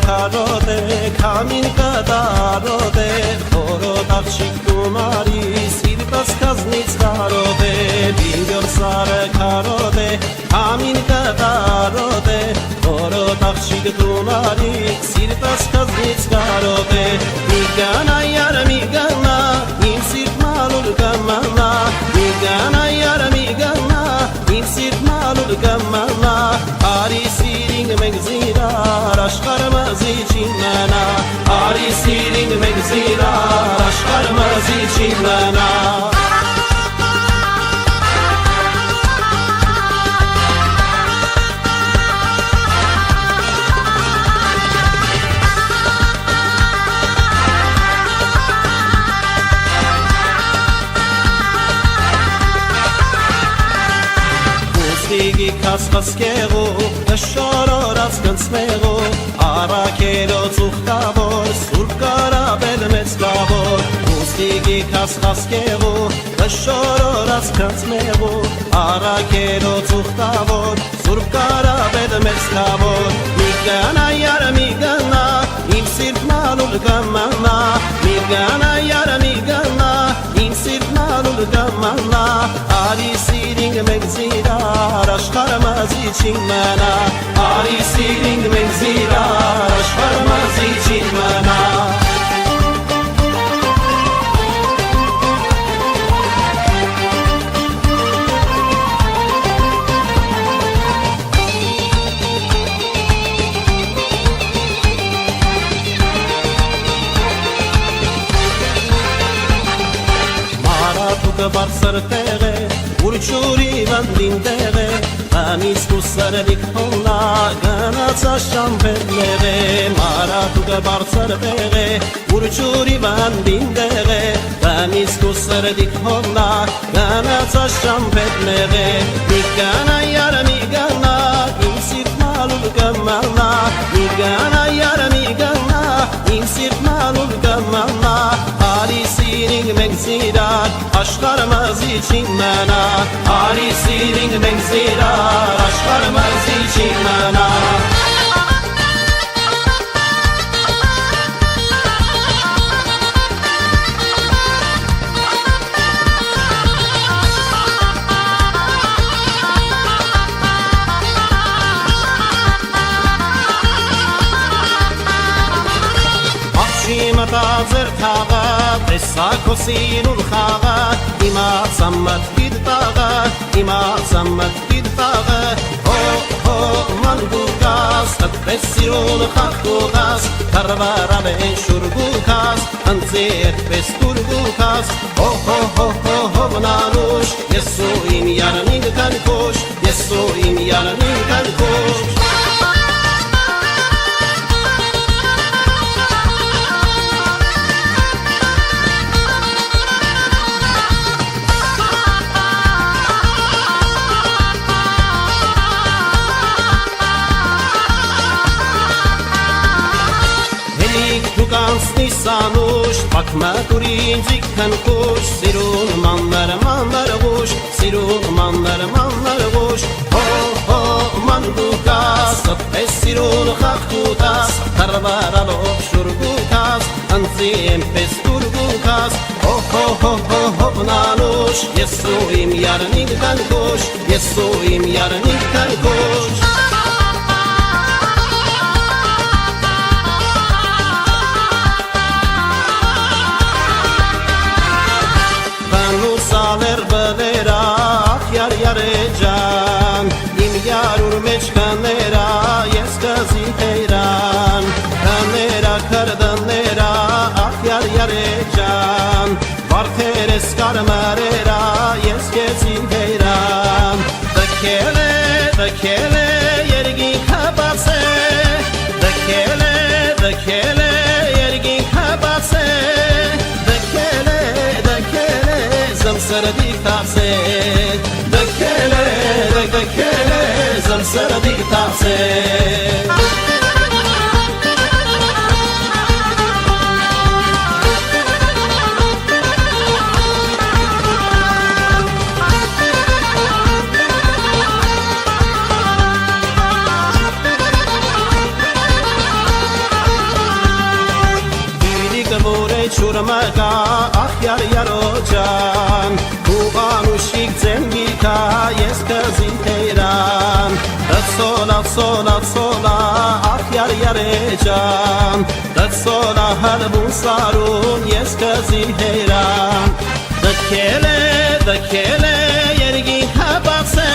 քարոտ է քամին կատարոտ է խորոտ աղջիկ գումարի սիրտս կազմից կարոտ է բինգոր սարը քարոտ է քամին կատարոտ է խորոտ աղջիկ գումարի սիրտս կազմից կարոտ է մի գանա յար մի գանա իմ սիրտ մալուր գամանա մի գանա յար մի գանա իմ սիրտ մալուր գամանա արի սիրինգ մենք զիրար աշխարհ մազի չիմանա արի սիրինգ մենք զիրար աշխարհ մազի չիմանա Կասկասկեղո, շորորած կնցնեղո, առակելով ծուխկավոր, սուրբ կարաբել մեծ կավոր, ուստիգի կասկասկեղո, շորորած կնցնեղո, առակելով ծուխկավոր, սուրբ կարաբել մեծ կավոր, մի գանա յար մի գանա, իմ սիրտ մալուր գամանա, մի գանա յար մի գանա, իմ սիրտ մալուր գամանա, արի սիրինգ մենք զիրար աշխարհ մազի չիմանա արի սիրինգ մենք զիրար աշխարհ մազի չիմանա Մարատուկը բարձր տեղ է Ուրչուրի վանդին տեղ է Անից կուսարելիք հոլնա Գանացա շամպետներ է Մարատուկը բարձր տեղ է Ուրչուրի վանդին տեղ է Անից կուսարելիք հոլնա Գանացա շամպետներ է Մի գանա յար մի գանա Իմ սիրտ մալուր գամանա Մի գանա յար մի գանա Իմ սիրտ մալուր գամանա Արի սիրինգ մենք զիրար աշխարհ մազի չիմանա Արի սիրինգ մենք զիրար աշխարհ մազի չիմանա Մտածեր թաղա, տեսա քո սիրուն խաղա, իմացա մտքիդ տաղա, իմացա մտքիդ տաղա, հո մանգուկաս, այդպես սիրուն խաղկուղաս, կարվարավեն շուրգուկաս, անձի այդպես տուրգուկաս, հո մնանուշ, ես ու իմ յարնին կանքոշ, ես ու իմ յարնին կանքոշ Սանուշ, պակմատուր ինձիք կնքուշ, սիրուն մաններ ղուշ, սիրուն մաններ ղուշ, հո մանգուկաս, պես սիրուն խաղկուտաս, կարվարալով շուրգուկաս, անձի էմպես տուրգուկաս, հո նանուշ, ես ու իմ յարնիկ կնքուշ, ես ու իմ յարնիկ կնքուշ Սալեր բլերա, ախ յարե ջան, իմ յարուր մեջ կաներա, ես կզի հեյրան, կաներա կրդաներա, ախ յարե ջան, վարդերես կարմարերա, ես կզի հեյրան, դքել է, երգին հապաց է, դքել է, երգին հապաց է, Zamsaradik tafse, dakele, zamsaradik tafse. ջան ու անուշիկ ձենմիկա ես կզին թերան Դսոլա ախյար յարե ջան Դսոլա հալբուն սարուն ես կզին հերան Դքել է երգին հաբացե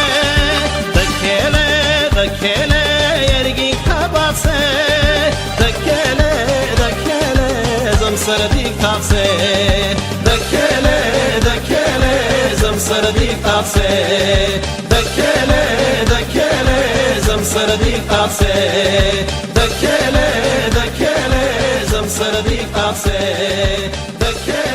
Դքել է երգին հաբացե Դքել է զմսրդիկ տացե Դքել է զմսրդիկ տացե Դքել է զմսրդիկ տացե Դքել է զմսրդիկ տացե Դքել